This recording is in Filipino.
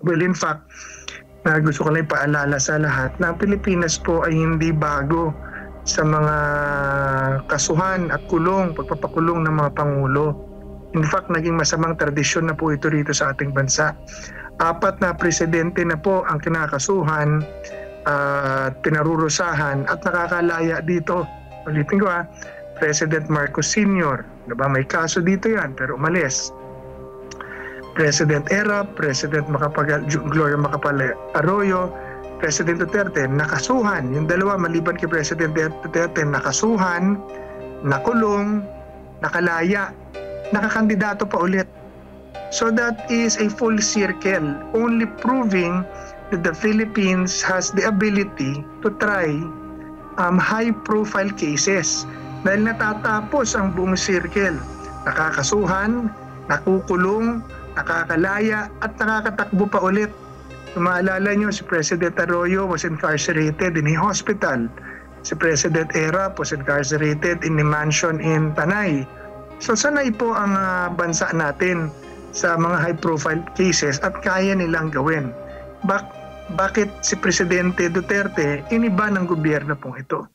Well, in fact, gusto ko lang ipaalala sa lahat na ang Pilipinas po ay hindi bago sa mga kasuhan at pagpapakulong ng mga pangulo. In fact, naging masamang tradisyon na po ito rito sa ating bansa. 4 na presidente na po ang kinakasuhan, pinarurusahan at nakakalaya dito. Ulitin ko President Marcos Sr. Diba? May kaso dito yan pero umalis. President Erap, President Gloria Macapagal Arroyo, President Duterte, nakasuhan. Yung dalawa, maliban kay President Duterte, nakasuhan, nakulong, nakalaya, nakakandidato pa ulit. So that is a full circle, only proving that the Philippines has the ability to try high-profile cases. Dahil natatapos ang buong circle, nakakasuhan, nakukulong, nakakalaya at nakakatakbo pa ulit. Kung maalala nyo, si President Arroyo was incarcerated in a hospital. Si President Erap was incarcerated in a mansion in Tanay. So sanay po ang bansa natin sa mga high-profile cases at kaya nilang gawin. Bakit si Presidente Duterte iniba ng gobyerno pong ito?